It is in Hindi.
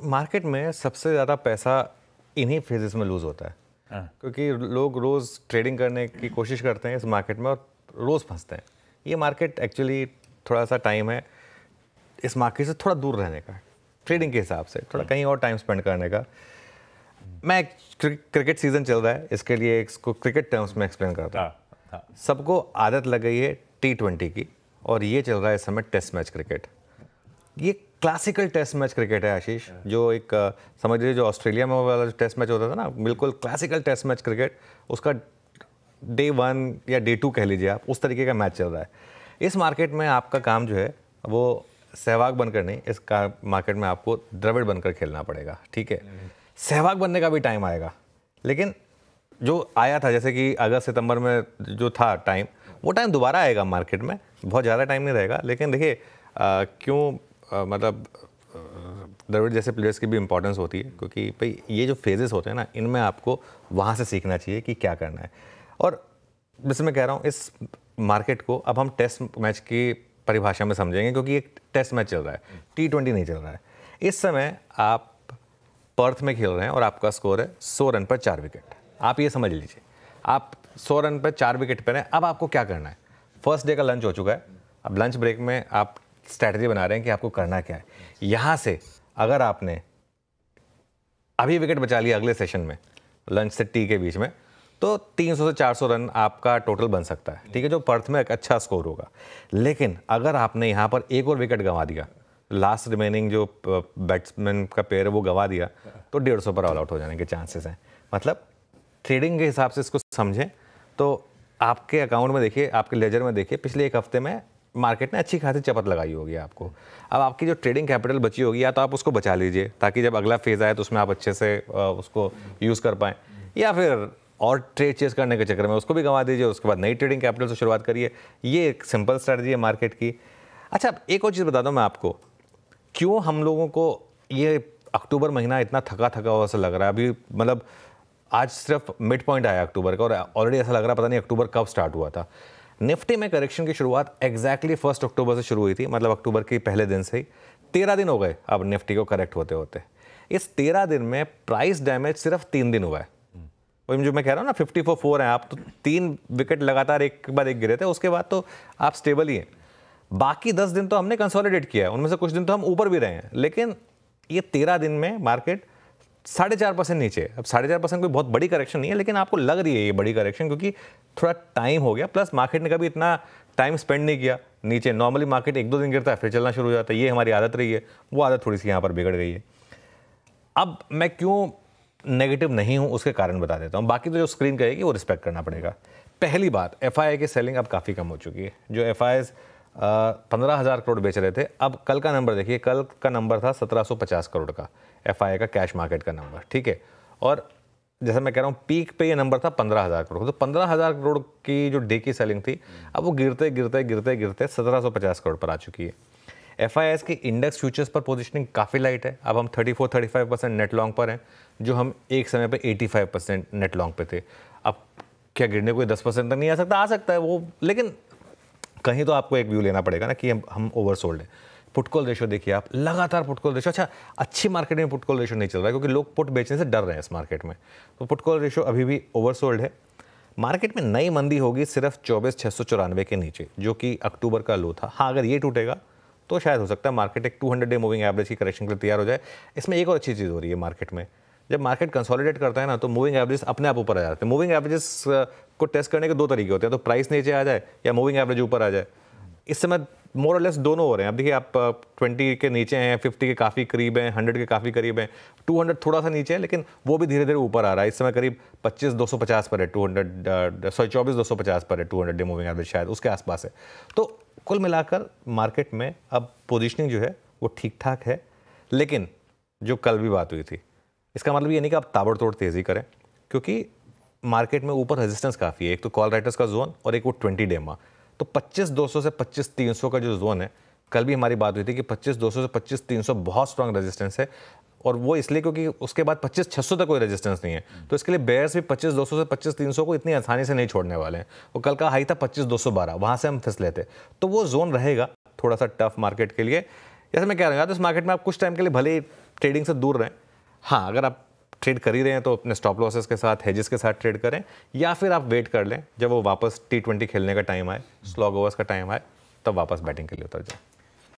मार्केट में सबसे ज़्यादा पैसा इन्हीं फेजेस में लूज़ होता है, क्योंकि लोग रोज़ ट्रेडिंग करने की कोशिश करते हैं इस मार्केट में और रोज़ फंसते हैं। ये मार्केट एक्चुअली थोड़ा सा टाइम है इस मार्केट से थोड़ा दूर रहने का, ट्रेडिंग के हिसाब से थोड़ा कहीं और टाइम स्पेंड करने का। मैं क्रिकेट सीज़न चल रहा है, इसके लिए इसको क्रिकेट टर्म्स में एक्सप्लेन करता हूँ। सबको आदत लग गई है T20 की, और ये चल रहा है इस समय टेस्ट मैच क्रिकेट। ये क्लासिकल टेस्ट मैच क्रिकेट है आशीष, जो एक समझ लीजिए जो ऑस्ट्रेलिया में वाला जो टेस्ट मैच होता था ना, बिल्कुल क्लासिकल टेस्ट मैच क्रिकेट, उसका डे 1 या डे 2 कह लीजिए आप, उस तरीके का मैच चल रहा है। इस मार्केट में आपका काम जो है वो सहवाग बनकर नहीं, इस मार्केट में आपको द्रविड़ बनकर खेलना पड़ेगा, ठीक है। सहवाग बनने का भी टाइम आएगा, लेकिन जो आया था जैसे कि अगस्त सितंबर में जो था टाइम, वो टाइम दोबारा आएगा मार्केट में, बहुत ज़्यादा टाइम नहीं रहेगा। लेकिन देखिए क्यों मतलब द्रविड़ जैसे प्लेयर्स की भी इंपॉर्टेंस होती है, क्योंकि भाई ये जो फेजेस होते हैं ना, इनमें आपको वहाँ से सीखना चाहिए कि क्या करना है। और जैसे मैं कह रहा हूँ, इस मार्केट को अब हम टेस्ट मैच की परिभाषा में समझेंगे, क्योंकि एक टेस्ट मैच चल रहा है, T20 नहीं चल रहा है। इस समय आप पर्थ में खेल रहे हैं और आपका स्कोर है 100 रन पर 4 विकेट। आप ये समझ लीजिए, आप 100 रन पर 4 विकेट पर हैं। अब आपको क्या करना है? फर्स्ट डे का लंच हो चुका है, अब लंच ब्रेक में आप स्ट्रैटेजी बना रहे हैं कि आपको करना क्या है। यहाँ से अगर आपने अभी विकेट बचा लिया अगले सेशन में, लंच से टी के बीच में, तो 300 से 400 रन आपका टोटल बन सकता है, ठीक है, जो पर्थ में एक अच्छा स्कोर होगा। लेकिन अगर आपने यहाँ पर एक और विकेट गंवा दिया, लास्ट रिमेनिंग जो बैट्समैन का पेयर है वो गंवा दिया, तो 150 पर ऑल आउट हो जाने के चांसेस हैं। मतलब ट्रेडिंग के हिसाब से इसको समझें तो आपके अकाउंट में देखिए, आपके लेजर में देखिए, पिछले एक हफ्ते में मार्केट ने अच्छी खासी चपत लगाई होगी आपको। अब आपकी जो ट्रेडिंग कैपिटल बची होगी, या तो आप उसको बचा लीजिए ताकि जब अगला फेज़ आए तो उसमें आप अच्छे से उसको यूज़ कर पाएँ, या फिर और ट्रेड चेस करने के चक्कर में उसको भी गंवा दीजिए, उसके बाद नई ट्रेडिंग कैपिटल से शुरुआत करिए। ये एक सिंपल स्ट्रैटेजी है मार्केट की। अच्छा, एक और चीज़ बता दूँ मैं आपको, क्यों हम लोगों को ये अक्टूबर महीना इतना थका थका हुआ सा लग रहा है। अभी मतलब आज सिर्फ मिड पॉइंट आया अक्टूबर का, और ऑलरेडी ऐसा लग रहा है पता नहीं अक्टूबर कब स्टार्ट हुआ था। निफ्टी में करेक्शन की शुरुआत एग्जैक्टली 1 अक्टूबर से शुरू हुई थी, मतलब अक्टूबर के पहले दिन से ही 13 दिन हो गए अब निफ्टी को करेक्ट होते होते। इस 13 दिन में प्राइस डैमेज सिर्फ 3 दिन हुआ है। वही जो मैं कह रहा हूँ ना, 54 हैं आप, तो 3 विकेट लगातार एक के बाद एक गिरे थे, उसके बाद तो आप स्टेबल ही हैं। बाकी 10 दिन तो हमने कंसोलिडेट किया है, उनमें से कुछ दिन तो हम ऊपर भी रहे हैं, लेकिन ये 13 दिन में मार्केट 4.5% नीचे। अब 4.5% कोई बहुत बड़ी करेक्शन नहीं है, लेकिन आपको लग रही है ये बड़ी करेक्शन, क्योंकि थोड़ा टाइम हो गया, प्लस मार्केट ने कभी इतना टाइम स्पेंड नहीं किया नीचे। नॉर्मली मार्केट 1-2 दिन गिरता है फिर चलना शुरू हो जाता है, ये हमारी आदत रही है, वो आदत थोड़ी सी यहाँ पर बिगड़ गई है। अब मैं क्यों नेगेटिव नहीं हूँ उसके कारण बता देता हूँ, बाकी तो जो स्क्रीन कहेगी वो रिस्पेक्ट करना पड़ेगा। पहली बात, FII की सेलिंग अब काफ़ी कम हो चुकी है। जो FIIs 15,000 करोड़ बेच रहे थे, अब कल का नंबर देखिए, कल का नंबर था 1750 करोड़ का FII का कैश मार्केट का नंबर, ठीक है। और जैसे मैं कह रहा हूँ, पीक पे ये नंबर था 15,000 करोड़, तो 15,000 करोड़ की जो डे की सेलिंग थी, अब वो गिरते गिरते गिरते गिरते 1750 करोड़ पर आ चुकी है। FIIs की इंडेक्स फ्यूचर्स पर पोजीशनिंग काफ़ी लाइट है, अब हम 34-35% नेट लॉन्ग पर हैं, जो हम एक समय पे 85% नेट लॉन्ग पे थे। अब क्या गिरने कोई 10% तक नहीं आ सकता? आ सकता है वो, लेकिन कहीं तो आपको एक व्यू लेना पड़ेगा ना कि हम ओवरसोल्ड है। पुट कॉल रेशो देखिए आप, लगातार पुट कॉल रेशो, अच्छा अच्छी मार्केट में पुट कॉल रेशो नहीं चल रहा है, क्योंकि लोग पुट बेचने से डर रहे हैं इस मार्केट में, तो पुट कॉल रेशो अभी भी ओवरसोल्ड है। मार्केट में नई मंदी होगी सिर्फ 24,694 के नीचे, जो कि अक्टूबर का लो था। हाँ, अगर ये टूटेगा तो शायद हो सकता है मार्केट एक 200 डे मूविंग एवरेज की करेक्शन के लिए तैयार हो जाए। इसमें एक और अच्छी चीज़ हो रही है मार्केट में, जब मार्केट कंसोलिडेट करता है ना, तो मूविंग एवरेज अपने आप ऊपर आ जाते हैं। मूविंग एवरेजेस को टेस्ट करने के 2 तरीके होते हैं, तो प्राइस नीचे आ जाए या मूविंग एवरेज ऊपर आ जाए। इस समय मोर और लेस दोनों हो रहे हैं। अब देखिए, आप 20 के नीचे हैं, 50 के काफ़ी करीब हैं, 100 के काफ़ी करीब हैं, 200 थोड़ा सा नीचे है, लेकिन वो भी धीरे धीरे ऊपर आ रहा है। इस समय करीब 25,250 पर है 24,250 पर है 200 डे मूविंग एवरेज, शायद उसके आसपास है। तो कुल मिलाकर मार्केट में अब पोजीशनिंग जो है वो ठीक ठाक है। लेकिन जो कल भी बात हुई थी, इसका मतलब ये नहीं कि आप ताबड़तोड़ तेज़ी करें, क्योंकि मार्केट में ऊपर रेजिस्टेंस काफ़ी है। एक तो कॉल राइटर्स का जोन और एक वो 20 डे मा, तो 25,200 से 25,300 का जो जोन है, कल भी हमारी बात हुई थी कि 25,200 से 25,300 बहुत स्ट्रांग रेजिस्टेंस है, और वो इसलिए क्योंकि उसके बाद 25,600 तक कोई रेजिस्टेंस नहीं है। तो इसके लिए बेयर्स भी 25,200 से 25,300 को इतनी आसानी से नहीं छोड़ने वाले हैं। वो कल का हाई था 25,212, वहाँ से हम फिसले थे, तो वो जोन रहेगा थोड़ा सा टफ मार्केट के लिए। जैसे मैं कह रहा हूँ, तो इस मार्केट में आप कुछ टाइम के लिए भले ट्रेडिंग से दूर रहें। हाँ, अगर आप ट्रेड कर ही रहे हैं तो अपने स्टॉप लॉसेस के साथ, हेजेस के साथ ट्रेड करें, या फिर आप वेट कर लें जब वो वापस T20 खेलने का टाइम आए, स्लॉग ओवर्स का टाइम आए, तब वापस बैटिंग के लिए उतर जाए।